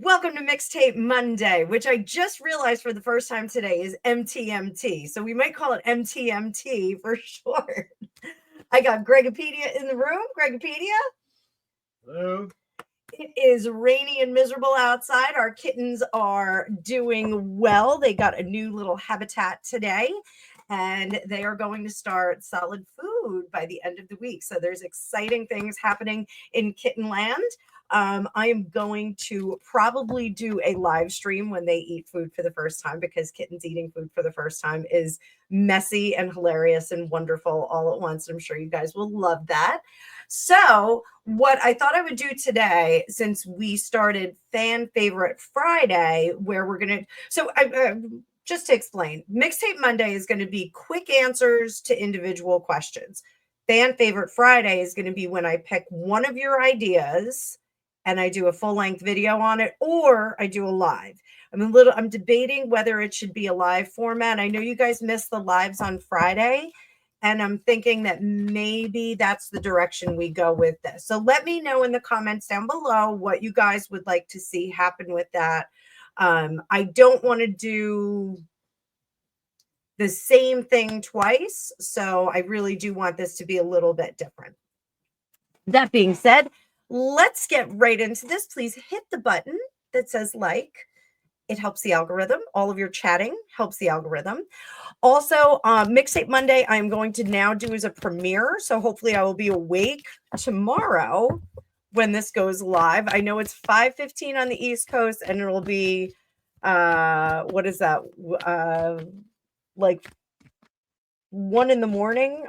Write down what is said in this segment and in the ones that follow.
Welcome to Mixtape Monday, which I just realized for the first time today is MTMT. So we might call it MTMT for short. I got Gregopedia in the room. Gregopedia. Hello. It is rainy and miserable outside. Our kittens are doing well. They got a new little habitat today, and they are going to start solid food by the end of the week. So there's exciting things happening in kitten land. I am going to probably do a live stream when they eat food for the first time, because kittens eating food for the first time is messy and hilarious and wonderful all at once. I'm sure you guys will love that. So what I thought I would do today, since we started Fan Favorite Friday, where we're going to, so just to explain, Mixtape Monday is going to be quick answers to individual questions. Fan Favorite Friday is going to be when I pick one of your ideas and I do a full-length video on it, or I do a live. I'm debating whether it should be a live format. I know you guys missed the lives on Friday, and I'm thinking that maybe that's the direction we go with this. So let me know in the comments down below what you guys would like to see happen with that. I don't want to do the same thing twice, so I really do want this to be a little bit different. That being said, let's get right into this. Please hit the button that says like. It helps the algorithm. All of your chatting helps the algorithm. Also, Mixtape Monday, I'm going to now do as a premiere. So hopefully I will be awake tomorrow when this goes live. I know it's 5:15 on the East Coast, and it'll be, what is that? Like 1 a.m.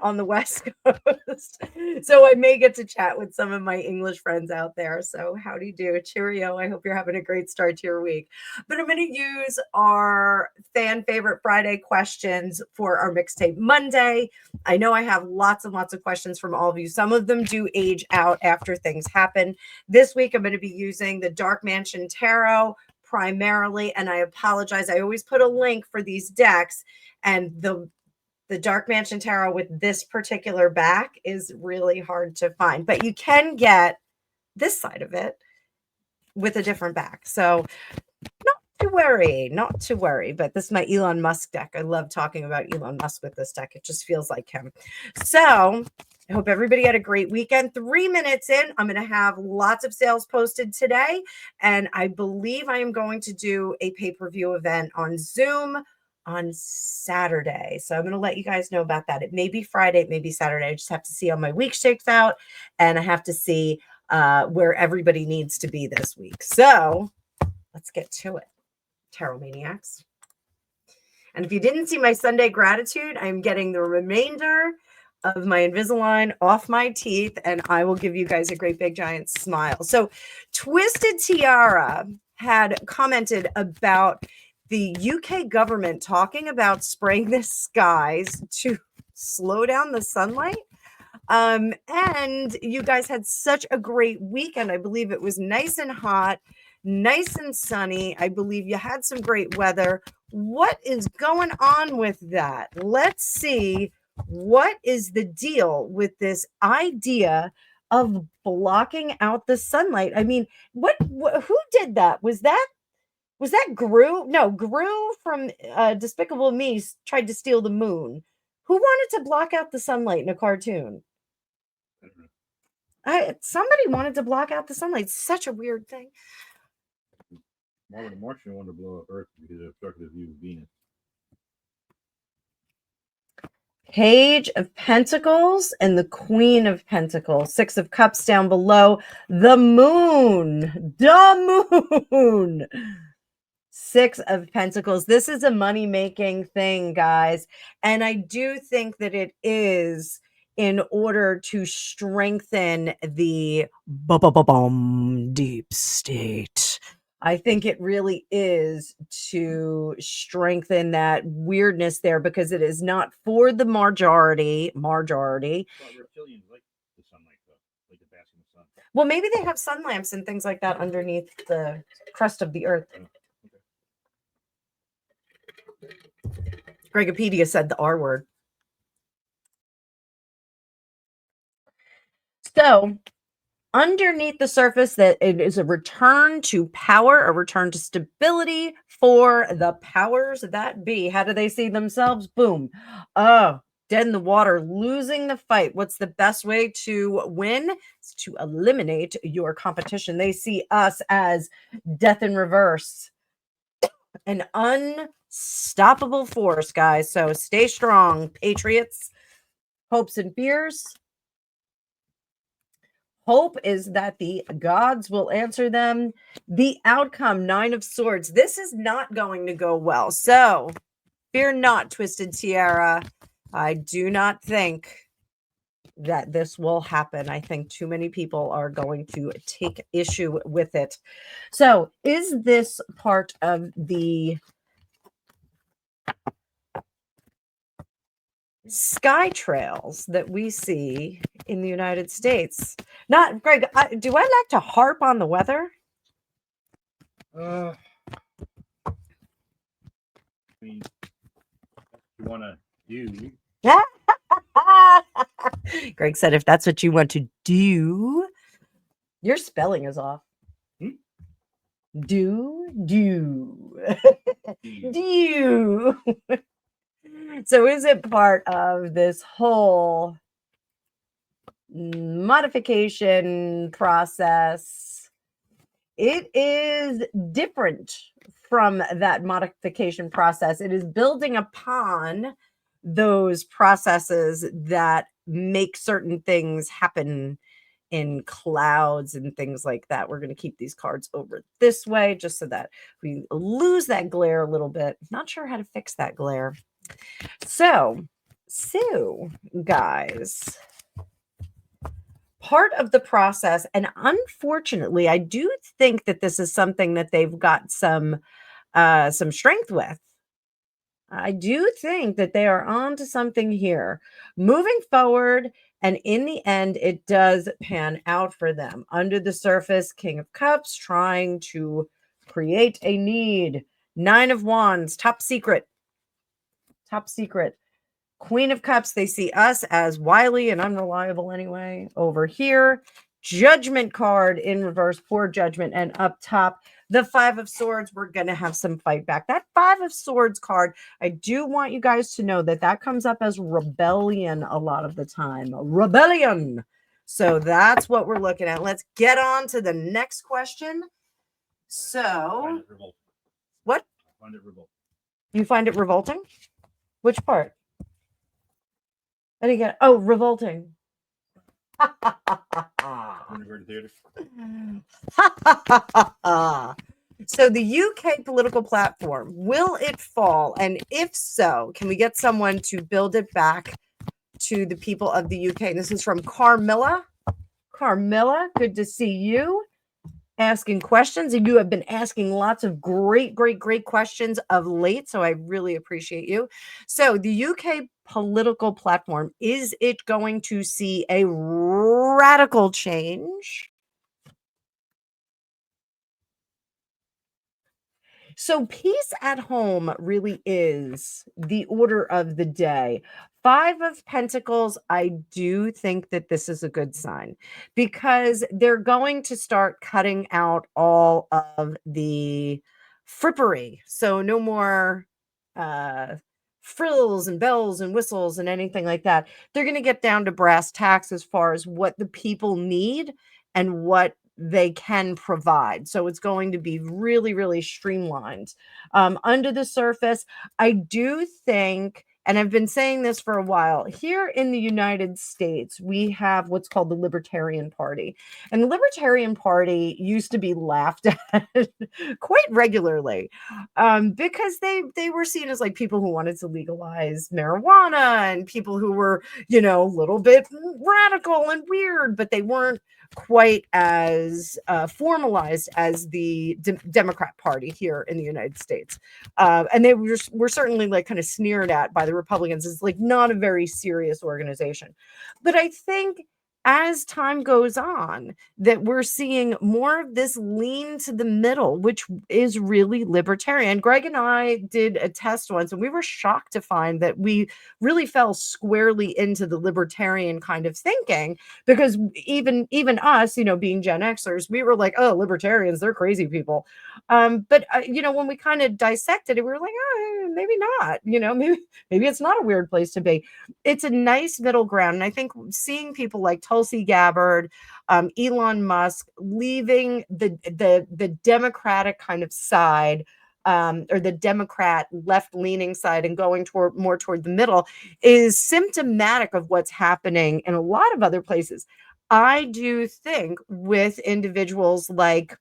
on the West Coast. So I may get to chat with some of my English friends out there. So howdy do, cheerio. I hope you're having a great start to your week. But I'm going to use our Fan Favorite Friday questions for our Mixtape Monday. I know I have lots and lots of questions from all of you. Some of them do age out after things happen. This week, I'm going to be using the Dark Mansion Tarot primarily, and I apologize. I always put a link for these decks, and the Dark Mansion Tarot with this particular back is really hard to find, but you can get this side of it with a different back. So not to worry, but this is my Elon Musk deck. I love talking about Elon Musk with this deck. It just feels like him. So I hope everybody had a great weekend. 3 minutes in, I'm going to have lots of sales posted today, and I believe I am going to do a pay-per-view event on Zoom on Saturday. So I'm going to let you guys know about that. It may be Friday, it may be Saturday. I just have to see how my week shakes out, and I have to see where everybody needs to be this week. So let's get to it, Tarot Maniacs. And if you didn't see my Sunday gratitude, I'm getting the remainder of my Invisalign off my teeth, and I will give you guys a great big giant smile. So Twisted Tiara had commented about the UK government talking about spraying the skies to slow down the sunlight. And you guys had such a great weekend. I believe it was nice and hot, nice and sunny. I believe you had some great weather. What is going on with that? Let's see. What is the deal with this idea of blocking out the sunlight? I mean, who did that? Was that Gru? No, Gru from Despicable Me tried to steal the moon. Who wanted to block out the sunlight in a cartoon? Somebody wanted to block out the sunlight. It's such a weird thing. Why would the Martian want to blow up Earth because it obstructed the view of Venus? Page of Pentacles and the Queen of Pentacles. 6 of Cups down below. The moon. The moon. 6 of Pentacles. This is a money-making thing, guys. And I do think that it is in order to strengthen the deep state. I think it really is to strengthen that weirdness there because it is not for the majority. But reptilians like the sunlight, though, like the basking in the sun. Well, maybe they have sun lamps and things like that underneath the crust of the earth. Gregopedia said the R word. So underneath the surface, that it is a return to power, a return to stability for the powers that be. How do they see themselves? Boom. Oh, dead in the water, losing the fight. What's the best way to win? It's to eliminate your competition. They see us as death in reverse, an unstoppable force, guys. So stay strong, patriots. Hopes and fears. Hope is that the gods will answer them. The outcome, 9 of Swords. This is not going to go well. So fear not, Twisted Tiara. I do not think that this will happen. I think too many people are going to take issue with it. So is this part of the sky trails that we see in the United States? Not Greg, do I like to harp on the weather? I mean, you want to do. Greg said if that's what you want to do. Your spelling is off. Do. So is it part of this whole modification process? It is different from that modification process. It is building upon those processes that make certain things happen in clouds and things like that. We're going to keep these cards over this way just so that we lose that glare a little bit. Not sure how to fix that glare. So, guys, part of the process, and unfortunately, I do think that this is something that they've got some strength with. I do think that they are on to something here. Moving forward, and in the end, it does pan out for them. Under the surface, King of Cups trying to create a need. 9 of Wands, top secret. Top secret. Queen of Cups, they see us as wily and unreliable anyway. Over here, Judgment card in reverse, poor judgment. And up top, the 5 of Swords, we're going to have some fight back. That 5 of Swords card, I do want you guys to know that that comes up as rebellion a lot of the time. Rebellion. So that's what we're looking at. Let's get on to the next question. So, what? I find it revolting. You find it revolting? Which part? I didn't get it. Oh, revolting. So the UK political platform, will it fall? And if so, can we get someone to build it back to the people of the UK? And this is from Carmilla. Carmilla, good to see you. Asking questions, and you have been asking lots of great questions of late, so I really appreciate you. So the UK political platform, is it going to see a radical change? So peace at home really is the order of the day. 5 of Pentacles, I do think that this is a good sign because they're going to start cutting out all of the frippery. So no more frills and bells and whistles and anything like that. They're going to get down to brass tacks as far as what the people need and what they can provide. So it's going to be really streamlined. Under the surface, I do think, and I've been saying this for a while, here in the United States, we have what's called the Libertarian Party. And the Libertarian Party used to be laughed at quite regularly because they were seen as like people who wanted to legalize marijuana and people who were, a little bit radical and weird, but they weren't quite as formalized as the Democrat Party here in the United States. And they were certainly like kind of sneered at by the Republicans as like not a very serious organization. But I think as time goes on, that we're seeing more of this lean to the middle, which is really libertarian. Greg and I did a test once, and we were shocked to find that we really fell squarely into the libertarian kind of thinking, because even us, being Gen Xers, we were like, oh, libertarians, they're crazy people. But when we kind of dissected it, we were like, oh, maybe not. Maybe it's not a weird place to be. It's a nice middle ground. And I think seeing people like Tulsi Gabbard, Elon Musk leaving the Democratic kind of side, or the Democrat left-leaning side, and going more toward the middle, is symptomatic of what's happening in a lot of other places. I do think with individuals like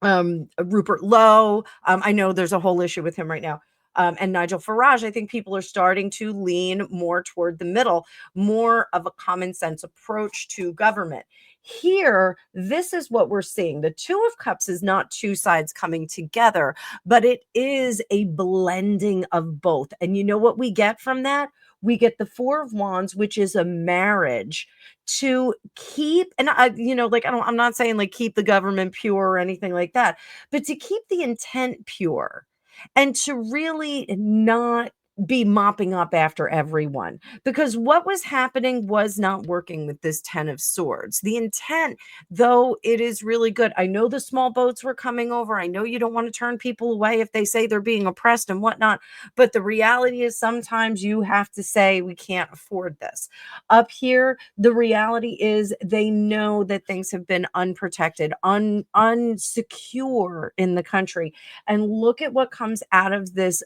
Rupert Lowe, I know there's a whole issue with him right now. And Nigel Farage, I think people are starting to lean more toward the middle, more of a common sense approach to government. Here, this is what we're seeing. The Two of Cups is not two sides coming together, but it is a blending of both. And you know what we get from that? We get the Four of Wands, which is a marriage to keep, and I'm not saying like keep the government pure or anything like that, but to keep the intent pure, and to really not be mopping up after everyone, because what was happening was not working with this 10 of Swords. The intent, though, it is really good. I know the small boats were coming over. I know you don't want to turn people away if they say they're being oppressed and whatnot, but the reality is sometimes you have to say we can't afford this. Up here, the reality is they know that things have been unprotected, unsecure in the country, and look at what comes out of this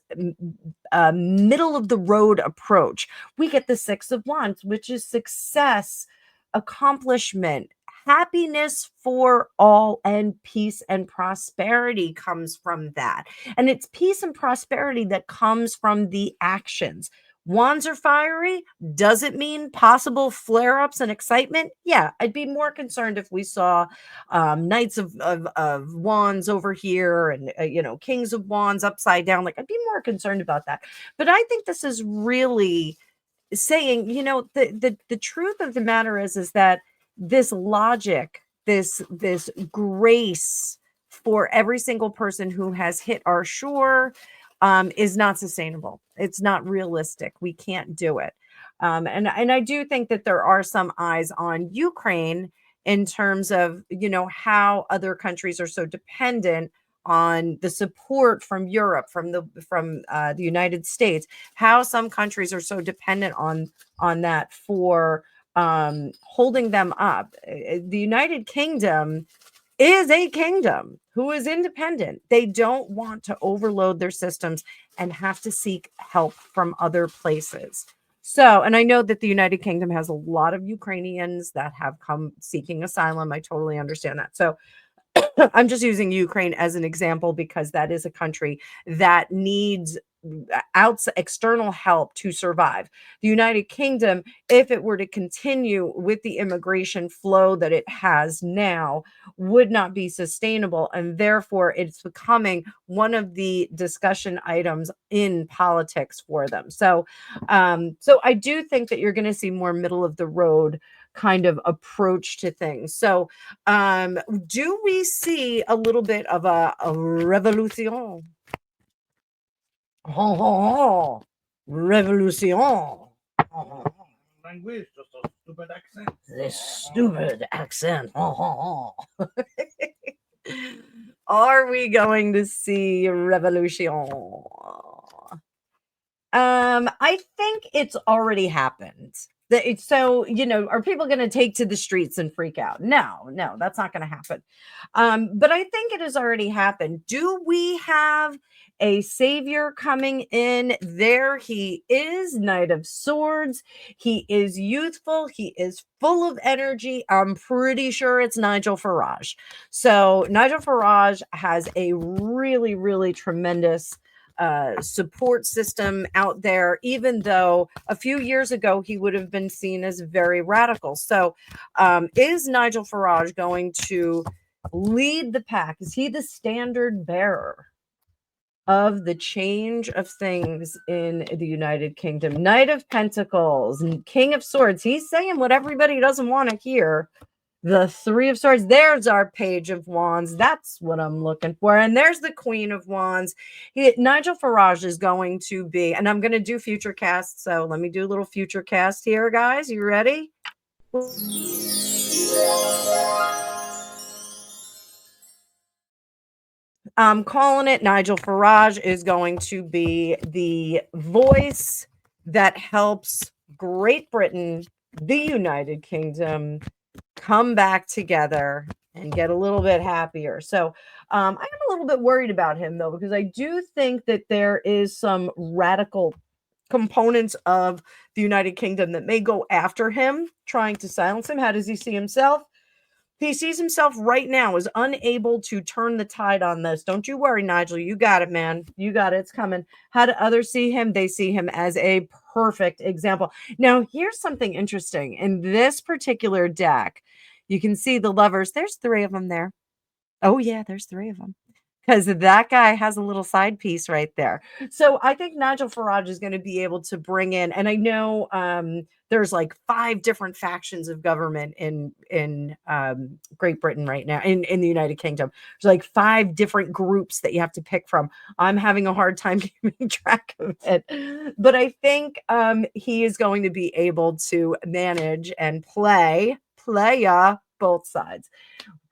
middle of the road approach. We get the Six of Wands, which is success, accomplishment, happiness for all, and peace and prosperity comes from that. And it's peace and prosperity that comes from the actions. Wands are fiery. Does it mean possible flare-ups and excitement? Yeah, I'd be more concerned if we saw Knights of Wands over here, and Kings of Wands upside down. Like, I'd be more concerned about that. But I think this is really saying, the truth of the matter is that this logic, this grace for every single person who has hit our shore, is not sustainable. It's not realistic. We can't do it. And I do think that there are some eyes on Ukraine in terms of, how other countries are so dependent on the support from Europe, from the United States, how some countries are so dependent on that for holding them up. The United Kingdom is a kingdom who is independent. They don't want to overload their systems and have to seek help from other places. So, and I know that the United Kingdom has a lot of Ukrainians that have come seeking asylum. I totally understand that. So I'm just using Ukraine as an example because that is a country that needs external help to survive. The United Kingdom, if it were to continue with the immigration flow that it has now, would not be sustainable, and therefore it's becoming one of the discussion items in politics for them. So I do think that you're going to see more middle of the road kind of approach to things. So do we see a little bit of a revolution? Revolution. Language, just a stupid accent. This stupid accent. Are we going to see revolution? I think it's already happened. So, are people going to take to the streets and freak out? No, that's not going to happen. But I think it has already happened. Do we have a savior coming in? There he is, Knight of Swords. He is youthful. He is full of energy. I'm pretty sure it's Nigel Farage. So Nigel Farage has a really, really tremendous support system out there, even though a few years ago he would have been seen as very radical. So is Nigel Farage going to lead the pack? Is he the standard bearer of the change of things in the United Kingdom? Knight of Pentacles and King of Swords. He's saying what everybody doesn't want to hear. The Three of Swords. There's our Page of Wands. That's what I'm looking for. And there's the Queen of Wands. Nigel Farage is going to be, and I'm going to do future cast. So let me do a little future cast here, guys. You ready? I'm calling it. Nigel Farage is going to be the voice that helps Great Britain, the United Kingdom, come back together and get a little bit happier. So I'm a little bit worried about him, though, because I do think that there is some radical components of the United Kingdom that may go after him, trying to silence him. How does he see himself? He sees himself right now as unable to turn the tide on this. Don't you worry, Nigel. You got it, man. You got it. It's coming. How do others see him? They see him as a perfect example. Now, here's something interesting. In this particular deck, you can see the lovers. There's 3 of them there. Oh, yeah, there's 3 of them. Because that guy has a little side piece right there. So I think Nigel Farage is going to be able to bring in, and I know there's like 5 different factions of government in Great Britain right now, in the United Kingdom. There's like 5 different groups that you have to pick from. I'm having a hard time keeping track of it. But I think he is going to be able to manage and play both sides.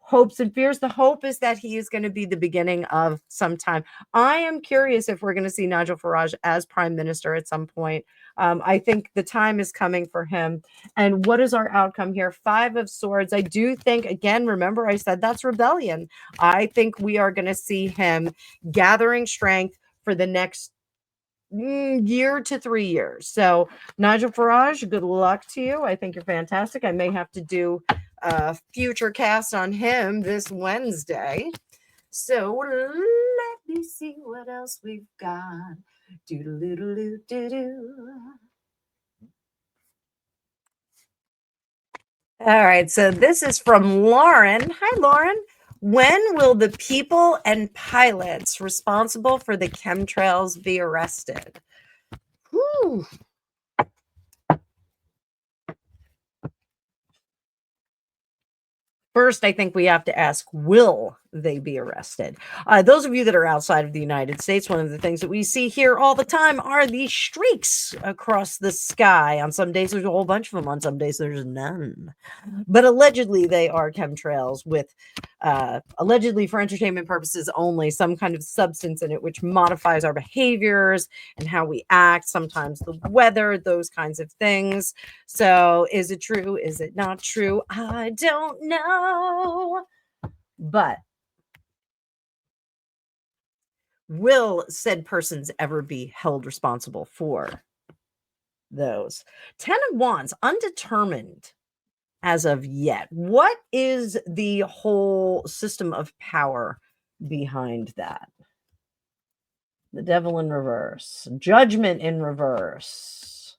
Hopes and fears. The hope is that he is going to be the beginning of some time. I am curious if we're going to see Nigel Farage as prime minister at some point. I think the time is coming for him. And what is our outcome here? 5 of Swords. I do think, again, remember I said that's rebellion. I think we are going to see him gathering strength for the next year to 3 years. So Nigel Farage, good luck to you. I think you're fantastic. I may have to do a future cast on him this Wednesday. So let me see what else we've got. All right, so this is from Lauren. Hi, Lauren. When will the people and pilots responsible for the chemtrails be arrested? Whew. First, I think we have to ask, will they be arrested? Those of you that are outside of the United States, one of the things that we see here all the time are these streaks across the sky. On some days, there's a whole bunch of them. On some days, there's none. But allegedly, they are chemtrails with, allegedly for entertainment purposes only, some kind of substance in it which modifies our behaviors and how we act, sometimes the weather, those kinds of things. So is it true? Is it not true? I don't know. But will said persons ever be held responsible for those? 10 of Wands, undetermined as of yet. What is the whole system of power behind that? The Devil in reverse, Judgment in reverse,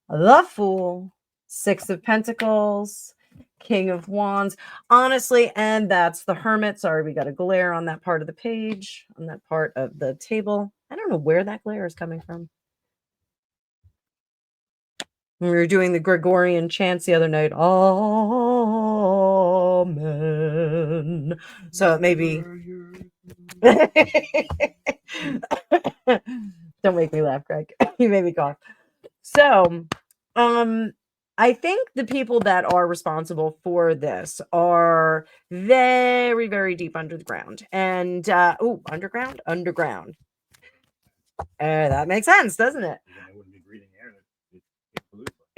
the Fool, 6 of Pentacles, King of Wands. Honestly, and that's the Hermit. Sorry, we got a glare on that part of the page, on that part of the table. I don't know where that glare is coming from. When we were doing the Gregorian chants the other night, Amen. So it may be. Don't make me laugh, Greg. You made me cough. So, I think the people that are responsible for this are very, very deep under the ground. And underground. That makes sense, doesn't it? They wouldn't be breathing air.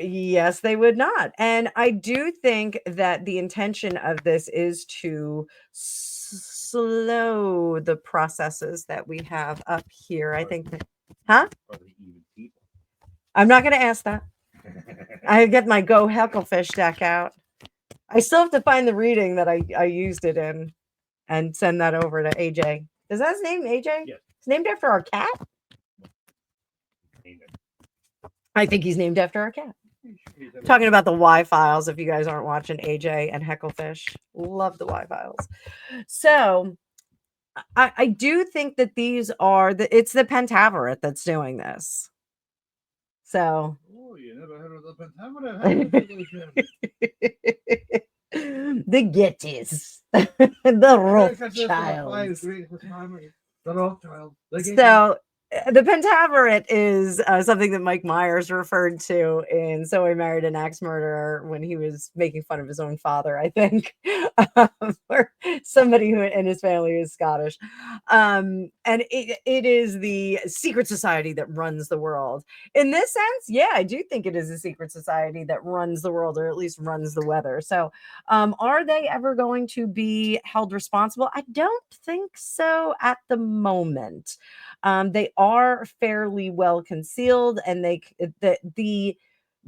Yes, they would not. And I do think that the intention of this is to slow the processes that we have up here. I think that, huh? I'm not going to ask that. I get my Go Hecklefish deck out. I still have to find the reading that I used it in and send that over to AJ. Is that his name, AJ? Yes. It's named after our cat? I think he's named after our cat. Talking about the Y Files. If you guys aren't watching AJ and Hecklefish, love the Y Files. So I do think that these are it's the Pentaverate that's doing this. So Oh, you never heard of the Pentaverate? the Gettys, the Rothschilds. So the Pentaverate is something that Mike Myers referred to in So I Married an Axe Murderer when he was making fun of his own father, I think, or somebody who in his family is Scottish. And it is the secret society that runs the world. In this sense, yeah, I do think it is a secret society that runs the world, or at least runs the weather. So are they ever going to be held responsible? I don't think so at the moment. They are fairly well concealed, and the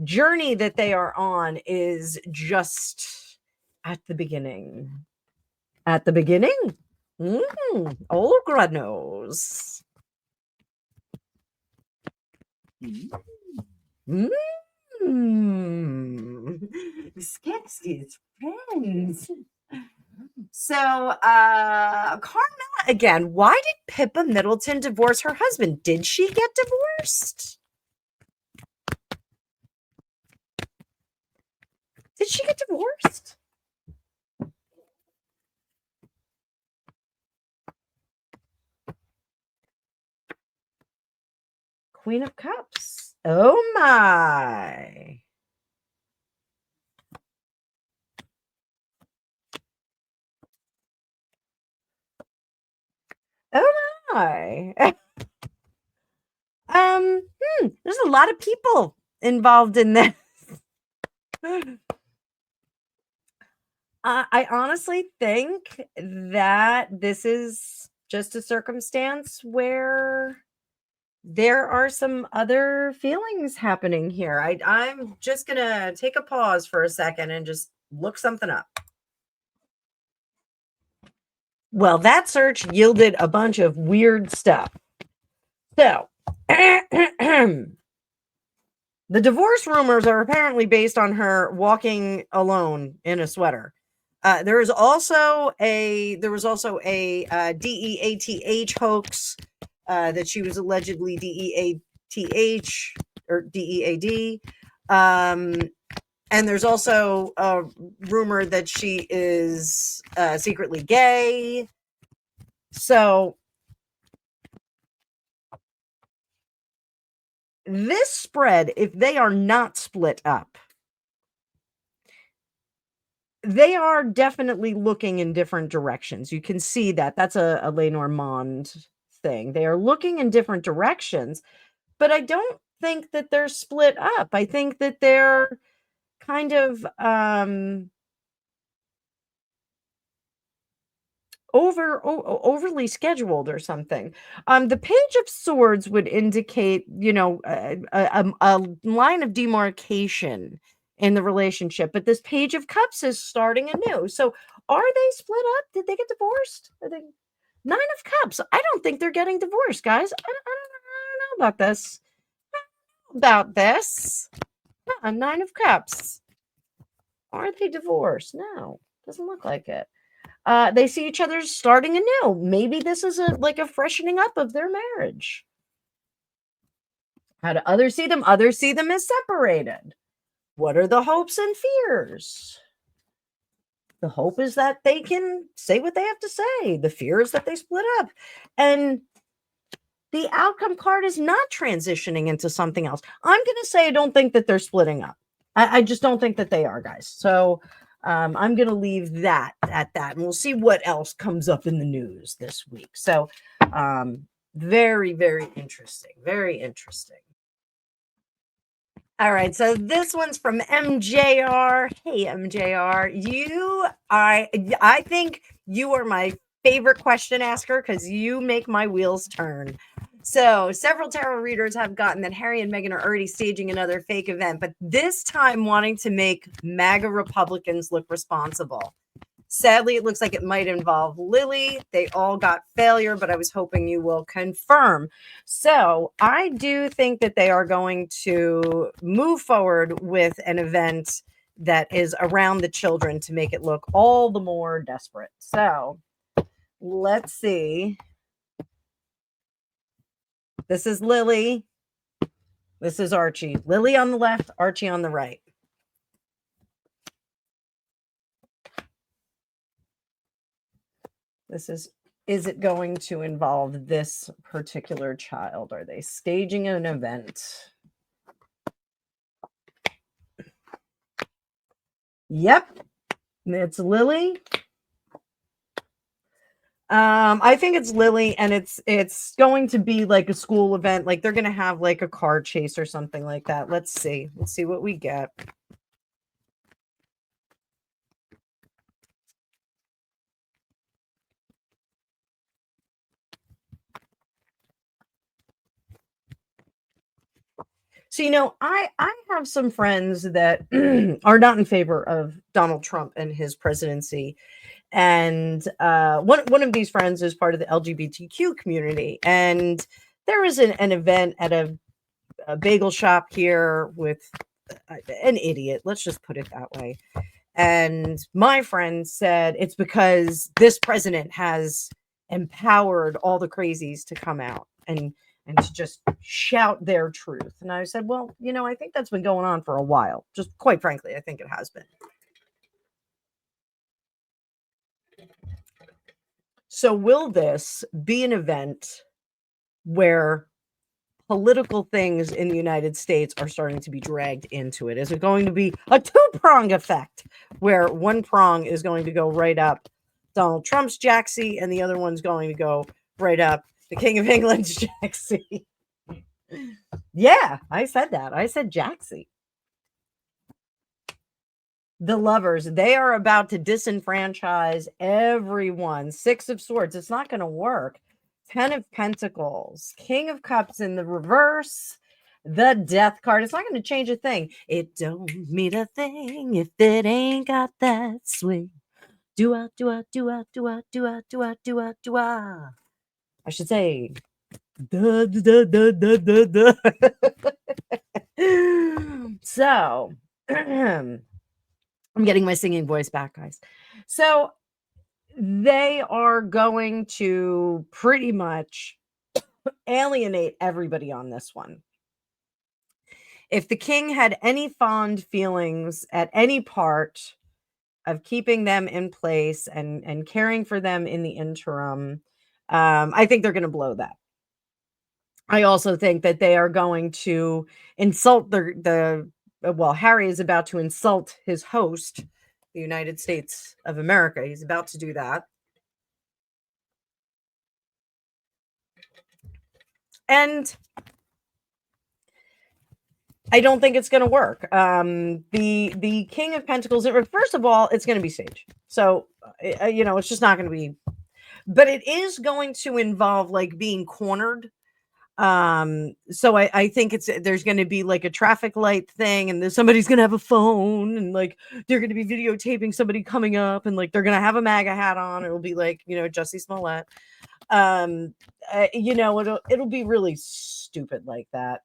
journey that they are on is just at the beginning. At the beginning, old granos. Skeksy's friends. So, Carmela again. Why did Pippa Middleton divorce her husband? Did she get divorced? Did she get divorced? Queen of Cups. Oh my. Oh my. There's a lot of people involved in this. I honestly think that this is just a circumstance where there are some other feelings happening here. I'm just gonna take a pause for a second and just look something up. Well, that search yielded a bunch of weird stuff. So, the divorce rumors are apparently based on her walking alone in a sweater. There was also a DEATH hoax that she was allegedly DEATH or DEAD. And there's also a rumor that she is secretly gay. So this spread, if they are not split up, they are definitely looking in different directions. You can see that. That's a Lenormand thing. They are looking in different directions, but I don't think that they're split up. I think that they're kind of overly scheduled or something. The Page of Swords would indicate, a line of demarcation in the relationship, but this Page of Cups is starting anew. So are they split up? Did they get divorced? Are they Nine of Cups? I don't think they're getting divorced, guys. I don't know about this. Nine of Cups. Are they divorced? No, doesn't look like it. They see each other starting anew. Maybe this is a freshening up of their marriage. How do others see them? Others see them as separated. What are the hopes and fears? The hope is that they can say what they have to say. The fear is that they split up. And the outcome card is not transitioning into something else. I'm going to say I don't think that they're splitting up. I just don't think that they are, guys. So I'm going to leave that at that. And we'll see what else comes up in the news this week. So very, very interesting. Very interesting. All right, so this one's from MJR. Hey, MJR, I think you are my favorite question asker because you make my wheels turn. So several tarot readers have gotten that Harry and Meghan are already staging another fake event, but this time wanting to make MAGA Republicans look responsible. Sadly, it looks like it might involve Lily. They all got failure, but I was hoping you will confirm. So I do think that they are going to move forward with an event that is around the children to make it look all the more desperate. So let's see. This is Lily. This is Archie. Lily on the left, Archie on the right. This is it going to involve this particular child? Are they staging an event? Yep, it's Lily. I think it's Lily, and it's going to be like a school event. Like they're going to have like a car chase or something like that. Let's see what we get. So, I have some friends that are not in favor of Donald Trump and his presidency. And one of these friends is part of the LGBTQ community. And there was an event at a bagel shop here with an idiot. Let's just put it that way. And my friend said it's because this president has empowered all the crazies to come out and to just shout their truth. And I said, well, I think that's been going on for a while. Just quite frankly, I think it has been. So will this be an event where political things in the United States are starting to be dragged into it? Is it going to be a two-prong effect where one prong is going to go right up Donald Trump's jacksie and the other one's going to go right up the King of England's jacksie? Yeah, I said that. I said jacksie. The lovers, they are about to disenfranchise everyone. Six of Swords. It's not going to work. 10 of Pentacles. King of Cups in the reverse. The Death card. It's not going to change a thing. It don't mean a thing if it ain't got that swing. Do-ah, do-ah, do-ah, do-ah, do-ah, do-ah, do-ah, do-ah. I should say, duh, duh, duh, duh, duh, duh. So, I'm getting my singing voice back, guys. So, they are going to pretty much alienate everybody on this one. If the king had any fond feelings at any part of keeping them in place and caring for them in the interim, I think they're going to blow that. I also think that they are going to insult Harry is about to insult his host, the United States of America. He's about to do that. And I don't think it's going to work. The King of Pentacles, first of all, it's going to be staged. So, it's just not going to be, but it is going to involve like being cornered. So I think there's going to be like a traffic light thing, and then somebody's going to have a phone, and like they're going to be videotaping somebody coming up, and like they're going to have a MAGA hat on. It'll be like, Jussie Smollett. It'll be really stupid like that.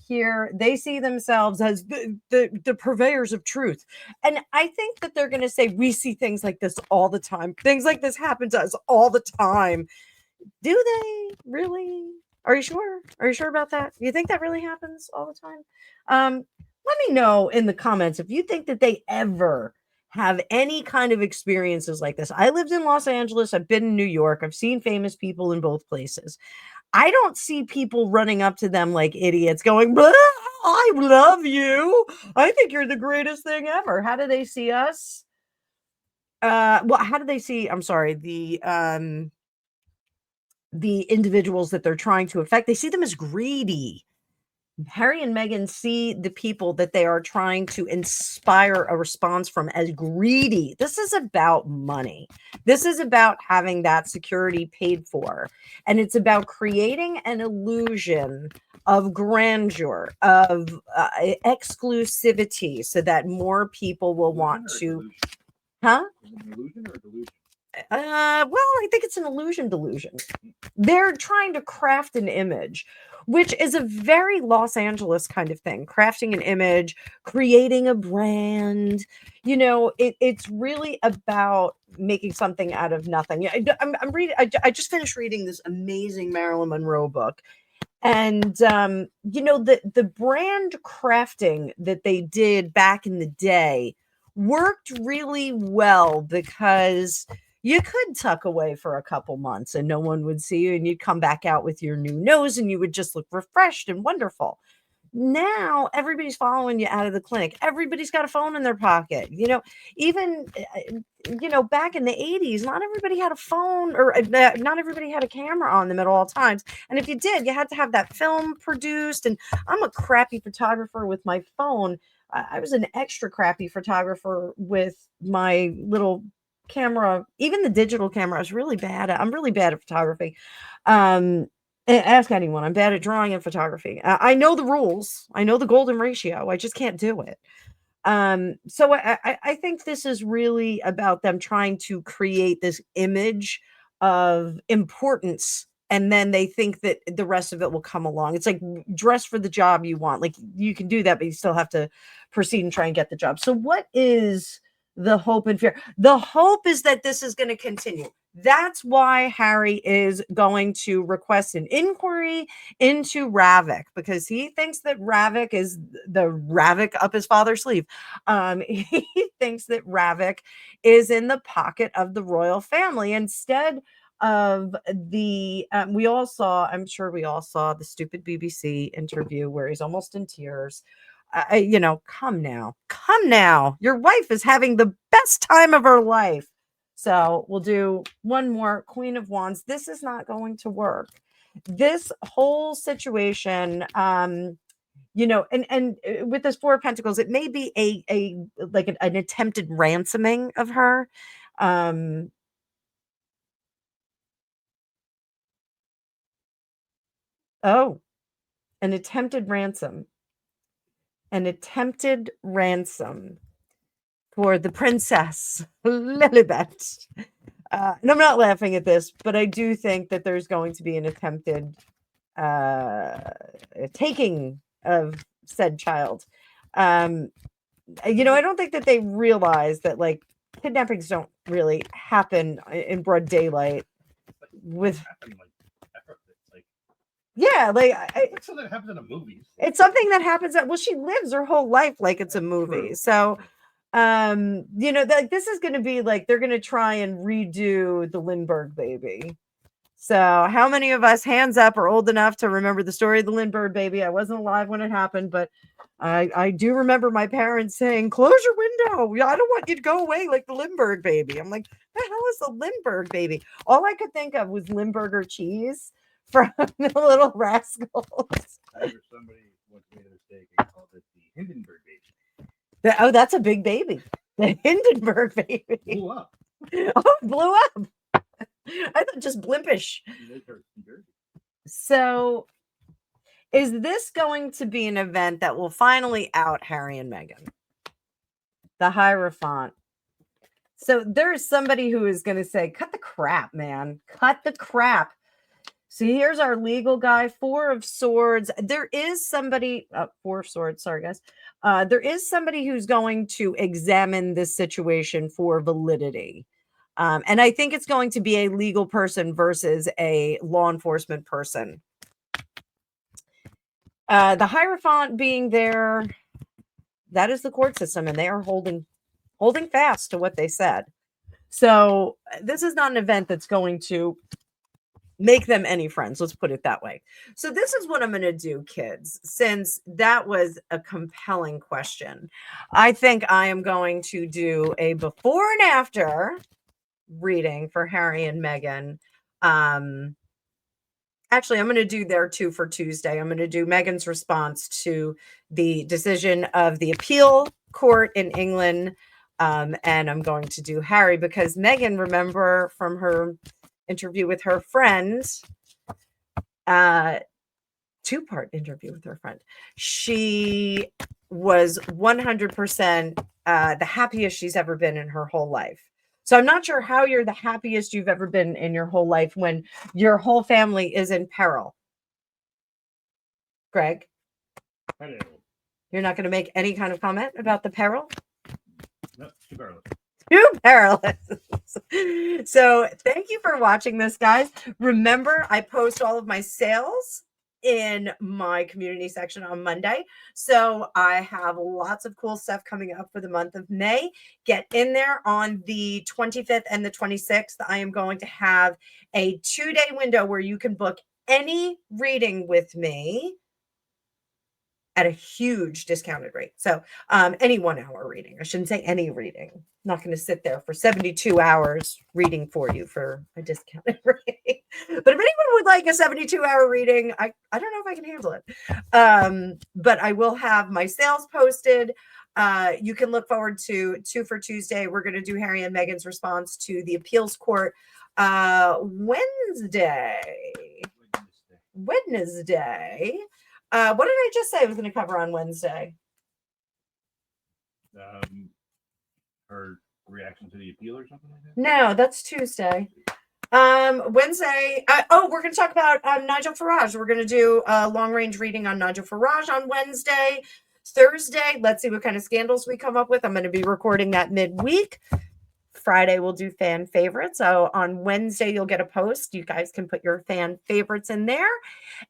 Here they see themselves as the purveyors of truth, and I think that they're going to say we see things like this all the time. Things like this happen to us all the time. Do they really? Are you sure? Are you sure about that? You think that really happens all the time? Let me know in the comments if you think that they ever have any kind of experiences like this. I lived in Los Angeles. I've been in New York. I've seen famous people in both places. I don't see people running up to them like idiots going, I love you. I think you're the greatest thing ever. How do they see us? How do they see, I'm sorry, the individuals that they're trying to affect? They see them as greedy. Harry and Meghan see the people that they are trying to inspire a response from as greedy. This is about money. This is about having that security paid for. And it's about creating an illusion of grandeur, of exclusivity, so that more people will want to. Huh? Is it an illusion or a delusion? Well, I think it's an delusion. They're trying to craft an image, which is a very Los Angeles kind of thing. Crafting an image, creating a brand. It's really about making something out of nothing. I'm reading. I just finished reading this amazing Marilyn Monroe book, and the brand crafting that they did back in the day worked really well because you could tuck away for a couple months and no one would see you, and you'd come back out with your new nose and you would just look refreshed and wonderful. Now everybody's following you out of the clinic. Everybody's got a phone in their pocket. Even back in the 80s, not everybody had a phone, or not everybody had a camera on them at all times. And if you did, you had to have that film produced. And I'm a crappy photographer with my phone. I was an extra crappy photographer with my little camera. Even the digital camera, I was really bad at. I'm really bad at photography. Ask anyone. I'm bad at drawing and photography. I know the rules. I know the golden ratio. I just can't do it. So I think this is really about them trying to create this image of importance, and then they think that the rest of it will come along. It's like dress for the job you want. Like you can do that, but you still have to proceed and try and get the job. So what is the hope and fear? The hope is that this is going to continue. That's why Harry is going to request an inquiry into Ravik, because he thinks that Ravik is the Ravik up his father's sleeve. He thinks that Ravik is in the pocket of the royal family instead of the. I'm sure we all saw the stupid BBC interview where he's almost in tears. Come now. Your wife is having the best time of her life. So we'll do one more Queen of Wands. This is not going to work. This whole situation, and with this Four of Pentacles, it may be an attempted ransoming of her. Oh, an attempted ransom. An attempted ransom for the princess Lilibet. And I'm not laughing at this, but I do think that there's going to be an attempted taking of said child. I don't think that they realize that like kidnappings don't really happen in broad daylight. With yeah, it's something that happens in a movie. It's something that happens she lives her whole life like it's a movie. True. So this is going to be like they're going to try and redo the Lindbergh baby. So how many of us, hands up, are old enough to remember the story of the Lindbergh baby? I wasn't alive when it happened, but I do remember my parents saying, close your window. I don't want you to go away like the Lindbergh baby. I'm like, the hell is the Lindbergh baby? All I could think of was Limburger cheese from the Little Rascals. I remember somebody once made a mistake and called it the Hindenburg baby. That's a big baby. The Hindenburg baby. Blew up. Oh, it blew up. I thought just blimpish. So, is this going to be an event that will finally out Harry and Meghan? The Hierophant. So, there's somebody who is going to say, cut the crap, man. Cut the crap. So, here's our legal guy, Four of Swords. There is somebody, Four of Swords, sorry, guys. There is somebody who's going to examine this situation for validity. And I think it's going to be a legal person versus a law enforcement person. The Hierophant being there, that is the court system, and they are holding fast to what they said. So this is not an event that's going to make them any friends. Let's put it that way. So this is what I'm going to do, kids, since that was a compelling question. I think I am going to do a before and after reading for Harry and Meghan. Actually, I'm going to do their two for Tuesday. I'm going to do Meghan's response to the decision of the appeal court in England. And I'm going to do Harry because Meghan, remember from her interview with her friend, two-part interview with her friend, she was 100% the happiest she's ever been in her whole life. So I'm not sure how you're the happiest you've ever been in your whole life when your whole family is in peril. Greg, Hello. you're not going to make any kind of comment about the peril? No, too perilous. Too perilous. So thank you for watching this, guys. Remember, I post all of my sales in my community section on Monday. So I have lots of cool stuff coming up for the month of May. Get in there on the 25th and the 26th. I am going to have a 2-day window where you can book any reading with me at a huge discounted rate. So any 1 hour reading, I shouldn't say any reading. I'm not going to sit there for 72 hours reading for you for a discounted rate. But if anyone would like a 72-hour reading, I don't know if I can handle it. But I will have my sales posted. You can look forward to 2 for Tuesday. We're going to do Harry and Meghan's response to the appeals court Wednesday. What did I just say I was going to cover on Wednesday? Her reaction to the appeal or something like that? No, that's Tuesday. Wednesday. We're going to talk about Nigel Farage. We're going to do a long range reading on Nigel Farage on Wednesday. Thursday, let's see what kind of scandals we come up with. I'm going to be recording that midweek. Friday, we'll do fan favorites. So on Wednesday, you'll get a post. You guys can put your fan favorites in there.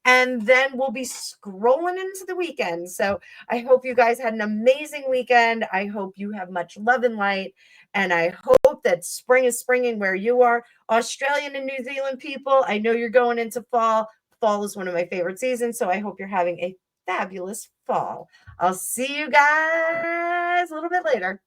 And then we'll be scrolling into the weekend. So I hope you guys had an amazing weekend. I hope you have much love and light. And I hope that spring is springing where you are. Australian and New Zealand people, I know you're going into fall. Fall is one of my favorite seasons. So I hope you're having a fabulous fall. I'll see you guys a little bit later.